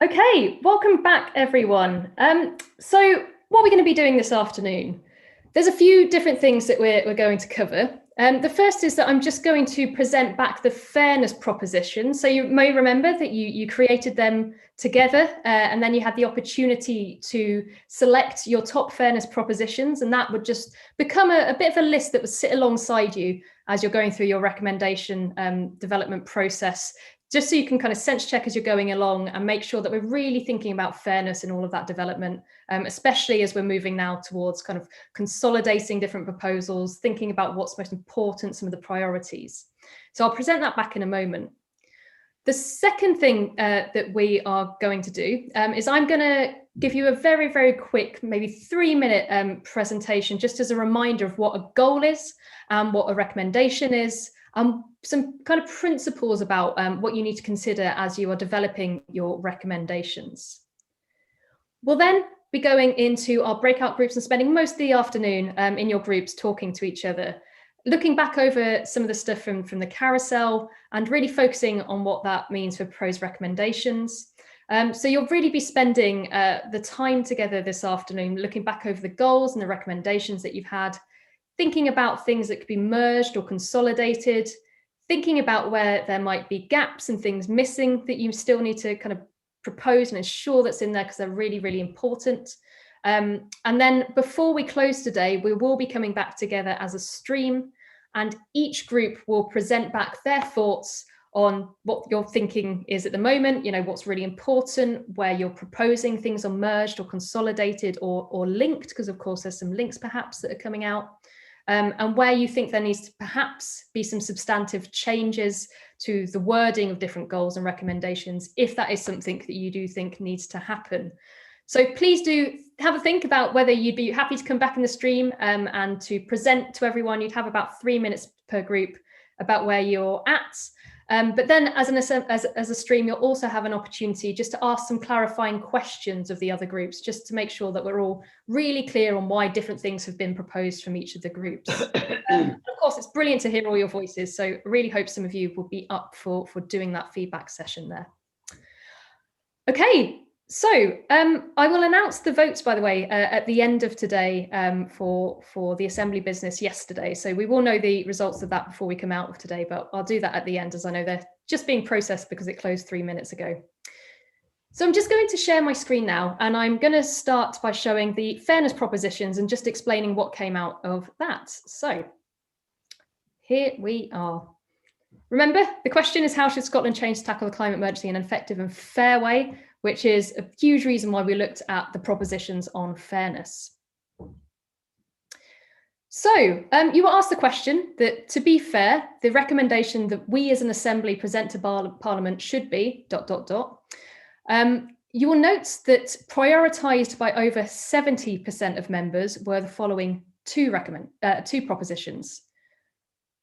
Okay, welcome back everyone. So what are we going to be doing this afternoon? There's a few different things that we're going to cover. The first is that I'm just going to present back the fairness proposition. So you may remember that you created them together and then you had the opportunity to select your top fairness propositions, and that would just become a bit of a list that would sit alongside you as you're going through your recommendation development process, just so you can kind of sense check as you're going along and make sure that we're really thinking about fairness in all of that development, especially as we're moving now towards kind of consolidating different proposals, thinking about what's most important, some of the priorities. So I'll present that back in a moment. The second thing that we are going to do is I'm going to give you a very, very quick, maybe 3-minute presentation, just as a reminder of what a goal is and what a recommendation is, some kind of principles about what you need to consider as you are developing your recommendations. We'll then be going into our breakout groups and spending most of the afternoon in your groups talking to each other, looking back over some of the stuff from the carousel and really focusing on what that means for proposed recommendations. So you'll really be spending the time together this afternoon, looking back over the goals and the recommendations that you've had, thinking about things that could be merged or consolidated, thinking about where there might be gaps and things missing that you still need to kind of propose and ensure that's in there because they're really, really important. And then before we close today, we will be coming back together as a stream, and each group will present back their thoughts on what your thinking is at the moment, what's really important, where you're proposing things are merged or consolidated or linked, because of course there's some links perhaps that are coming out. And where you think there needs to perhaps be some substantive changes to the wording of different goals and recommendations, if that is something that you do think needs to happen. So please do have a think about whether you'd be happy to come back in the stream and to present to everyone. You'd have about 3 minutes per group about where you're at. But then as a stream, you'll also have an opportunity just to ask some clarifying questions of the other groups, just to make sure that we're all really clear on why different things have been proposed from each of the groups. Of course, it's brilliant to hear all your voices. So I really hope some of you will be up for doing that feedback session there. Okay. So I will announce the votes, by the way, at the end of today for the Assembly business yesterday. So we will know the results of that before we come out of today, but I'll do that at the end, as I know they're just being processed because it closed 3 minutes ago. So I'm just going to share my screen now, and I'm going to start by showing the fairness propositions and just explaining what came out of that. So here we are. Remember, the question is, how should Scotland change to tackle the climate emergency in an effective and fair way, which is a huge reason why we looked at the propositions on fairness. So you were asked the question that, to be fair, the recommendation that we as an Assembly present to Parliament should be ... You will note that prioritised by over 70% of members were the following two propositions.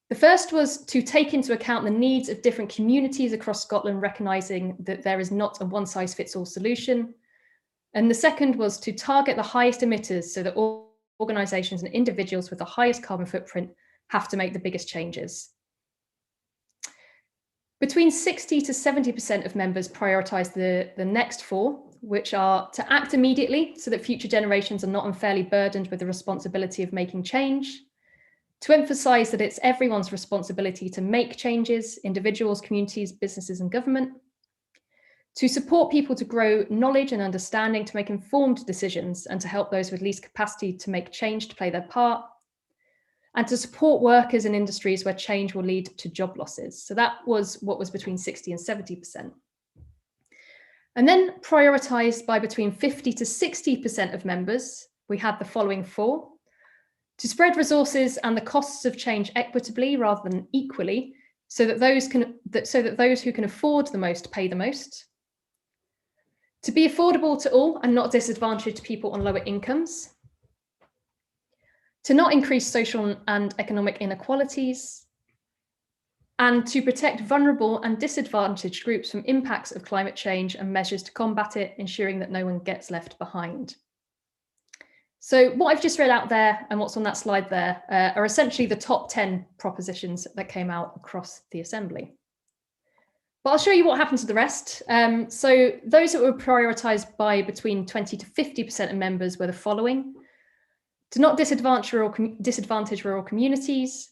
The first was to take into account the needs of different communities across Scotland, recognising that there is not a one-size-fits-all solution. And the second was to target the highest emitters so that all organisations and individuals with the highest carbon footprint have to make the biggest changes. Between 60 to 70% of members prioritise the next four, which are to act immediately so that future generations are not unfairly burdened with the responsibility of making change, to emphasise that it's everyone's responsibility to make changes, individuals, communities, businesses and government, to support people to grow knowledge and understanding to make informed decisions and to help those with least capacity to make change to play their part, and to support workers in industries where change will lead to job losses. So that was what was between 60 and 70%. And then prioritised by between 50 to 60% of members, we had the following four: to spread resources and the costs of change equitably rather than equally, so that those who can afford the most pay the most. To be affordable to all and not disadvantage people on lower incomes. To not increase social and economic inequalities. And to protect vulnerable and disadvantaged groups from impacts of climate change and measures to combat it, ensuring that no one gets left behind. So what I've just read out there and what's on that slide there are essentially the top 10 propositions that came out across the Assembly. But I'll show you what happened to the rest. So those that were prioritised by between 20 to 50% of members were the following: to not disadvantage rural communities,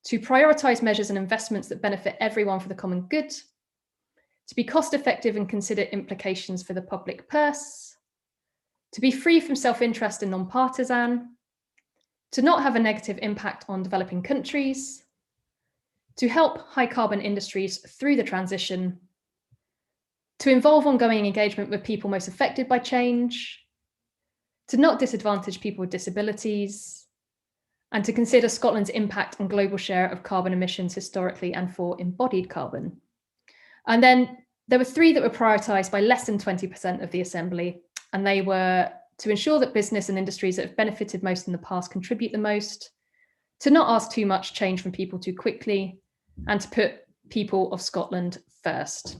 to prioritise measures and investments that benefit everyone for the common good, to be cost effective and consider implications for the public purse, to be free from self-interest and non-partisan, to not have a negative impact on developing countries, to help high carbon industries through the transition, to involve ongoing engagement with people most affected by change, to not disadvantage people with disabilities, and to consider Scotland's impact on global share of carbon emissions historically and for embodied carbon. And then there were three that were prioritised by less than 20% of the Assembly, and they were to ensure that business and industries that have benefited most in the past contribute the most, to not ask too much change from people too quickly, and to put people of Scotland first.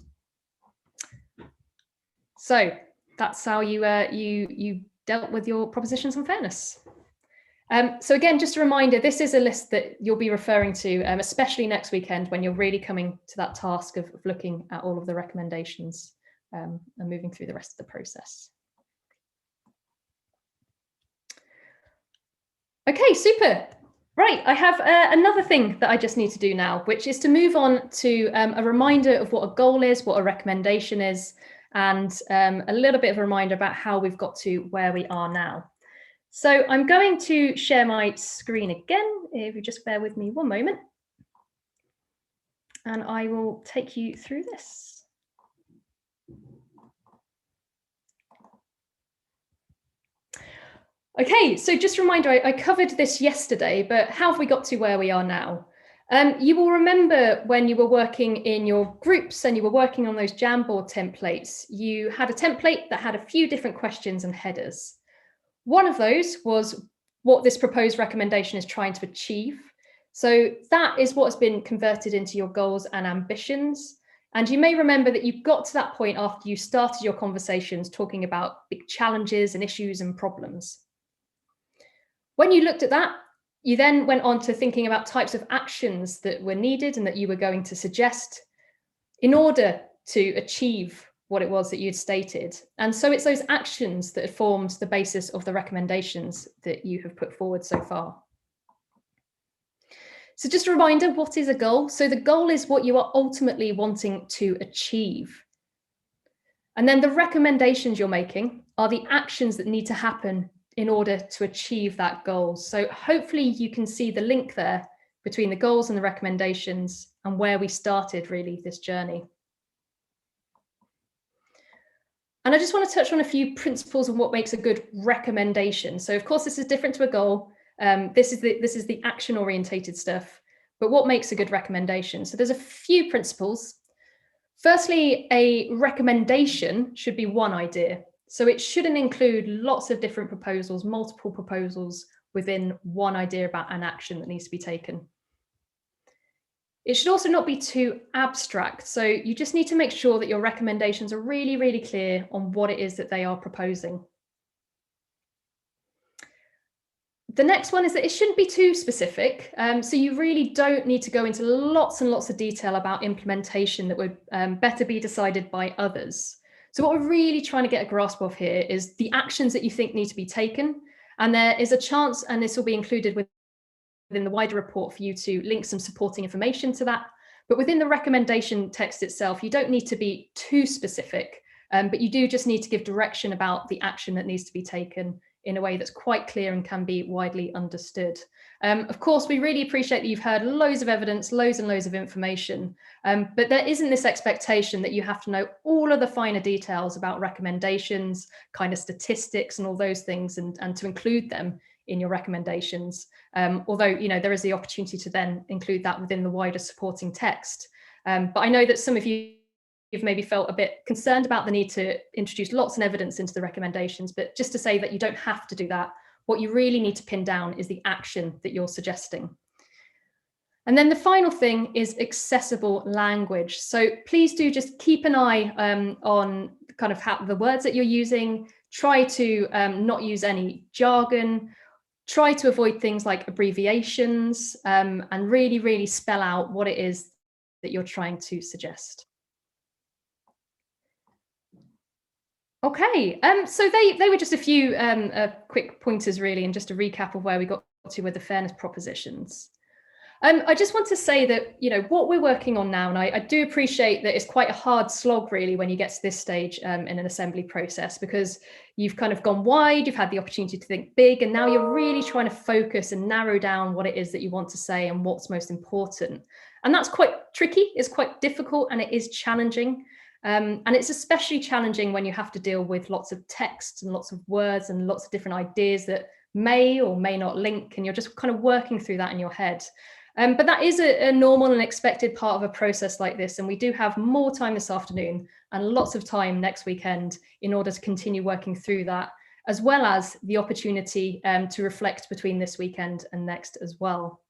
So that's how you dealt with your propositions on fairness. So again, just a reminder, this is a list that you'll be referring to, especially next weekend when you're really coming to that task of looking at all of the recommendations and moving through the rest of the process. Okay, super. Right, I have another thing that I just need to do now, which is to move on to a reminder of what a goal is, what a recommendation is, and a little bit of a reminder about how we've got to where we are now. So I'm going to share my screen again, if you just bear with me one moment, and I will take you through this. Okay, so just a reminder, I covered this yesterday, but how have we got to where we are now? You will remember when you were working in your groups and you were working on those Jamboard templates, you had a template that had a few different questions and headers. One of those was what this proposed recommendation is trying to achieve. So that is what has been converted into your goals and ambitions. And you may remember that you got to that point after you started your conversations talking about big challenges and issues and problems. When you looked at that, you then went on to thinking about types of actions that were needed and that you were going to suggest in order to achieve what it was that you'd stated. And so it's those actions that have formed the basis of the recommendations that you have put forward so far. So just a reminder, what is a goal? So the goal is what you are ultimately wanting to achieve. And then the recommendations you're making are the actions that need to happen in order to achieve that goal. So hopefully you can see the link there between the goals and the recommendations and where we started really this journey. And I just want to touch on a few principles of what makes a good recommendation. So of course, this is different to a goal. This is the action orientated stuff, but what makes a good recommendation? So there's a few principles. Firstly, a recommendation should be one idea. So it shouldn't include lots of different proposals, multiple proposals within one idea about an action that needs to be taken. It should also not be too abstract. So you just need to make sure that your recommendations are really, really clear on what it is that they are proposing. The next one is that it shouldn't be too specific. So you really don't need to go into lots and lots of detail about implementation that would better be decided by others. So what we're really trying to get a grasp of here is the actions that you think need to be taken. And there is a chance, and this will be included within the wider report, for you to link some supporting information to that. But within the recommendation text itself, you don't need to be too specific, but you do just need to give direction about the action that needs to be taken in a way that's quite clear and can be widely understood. Of course, we really appreciate that you've heard loads of evidence, loads and loads of information, but there isn't this expectation that you have to know all of the finer details about recommendations, kind of statistics and all those things, and to include them in your recommendations. Although, there is the opportunity to then include that within the wider supporting text. But I know that some of you've maybe felt a bit concerned about the need to introduce lots of evidence into the recommendations, but just to say that you don't have to do that. What you really need to pin down is the action that you're suggesting. And then the final thing is accessible language. So please do just keep an eye on kind of how the words that you're using. Try to not use any jargon. Try to avoid things like abbreviations, and really, really spell out what it is that you're trying to suggest. Okay, so they were just a few quick pointers really, and just a recap of where we got to with the fairness propositions. I just want to say that, what we're working on now, and I do appreciate that it's quite a hard slog really when you get to this stage in an assembly process, because you've kind of gone wide, you've had the opportunity to think big, and now you're really trying to focus and narrow down what it is that you want to say and what's most important. And that's quite tricky, it's quite difficult, and it is challenging. And it's especially challenging when you have to deal with lots of text and lots of words and lots of different ideas that may or may not link, and you're just kind of working through that in your head. But that is a normal and expected part of a process like this. And we do have more time this afternoon and lots of time next weekend in order to continue working through that, as well as the opportunity to reflect between this weekend and next as well.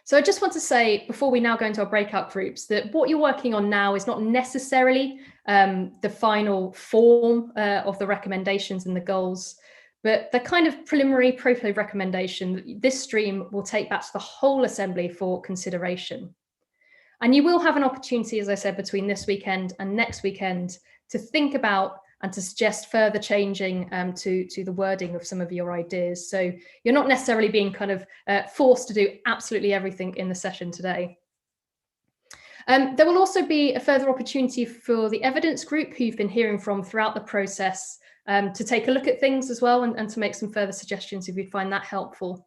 So I just want to say, before we now go into our breakout groups, that what you're working on now is not necessarily the final form of the recommendations and the goals, but the kind of preliminary proto recommendation that this stream will take back to the whole assembly for consideration. And you will have an opportunity, as I said, between this weekend and next weekend to think about and to suggest further changing to the wording of some of your ideas. So you're not necessarily being kind of forced to do absolutely everything in the session today. There will also be a further opportunity for the evidence group, who you've been hearing from throughout the process, to take a look at things as well and to make some further suggestions if you find that helpful.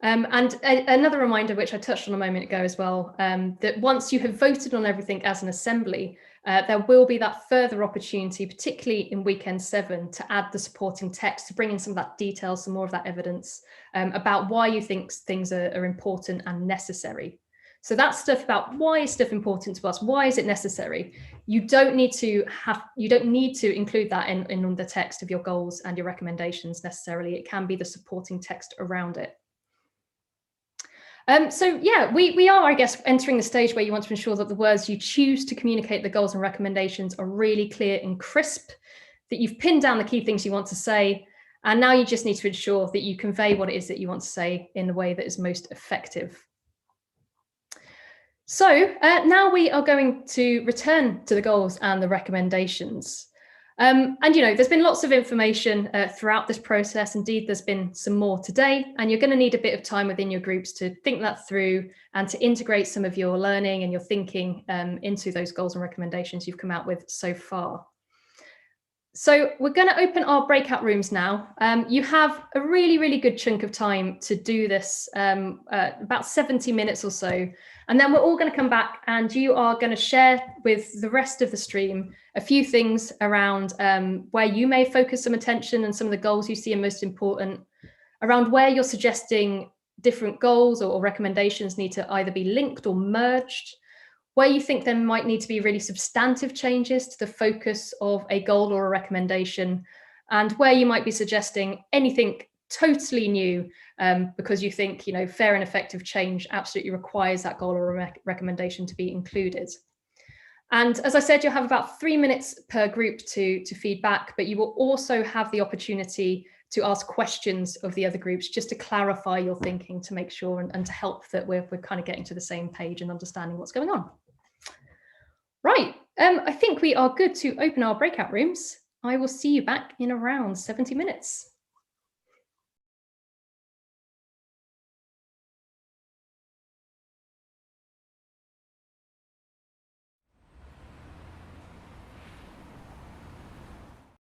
Another reminder, which I touched on a moment ago as well, that once you have voted on everything as an assembly, there will be that further opportunity, particularly in weekend 7, to add the supporting text, to bring in some of that detail, some more of that evidence about why you think things are important and necessary. So that stuff about why is stuff important to us, why is it necessary? You don't need to include that in the text of your goals and your recommendations necessarily. It can be the supporting text around it. So yeah, we are, I guess, entering the stage where you want to ensure that the words you choose to communicate the goals and recommendations are really clear and crisp, that you've pinned down the key things you want to say, and now you just need to ensure that you convey what it is that you want to say in the way that is most effective. So now we are going to return to the goals and the recommendations. And there's been lots of information throughout this process. Indeed, there's been some more today, and you're going to need a bit of time within your groups to think that through and to integrate some of your learning and your thinking into those goals and recommendations you've come out with so far. So we're going to open our breakout rooms now. You have a really, really good chunk of time to do this, about 70 minutes or so. And then we're all going to come back and you are going to share with the rest of the stream a few things around where you may focus some attention and some of the goals you see are most important, around where you're suggesting different goals or recommendations need to either be linked or merged, where you think there might need to be really substantive changes to the focus of a goal or a recommendation, and where you might be suggesting anything totally new because you think fair and effective change absolutely requires that goal or a recommendation to be included. And as I said, you'll have about 3 minutes per group to feedback, but you will also have the opportunity to ask questions of the other groups just to clarify your thinking, to make sure and to help that we're kind of getting to the same page and understanding what's going on. Right, I think we are good to open our breakout rooms. I will see you back in around 70 minutes.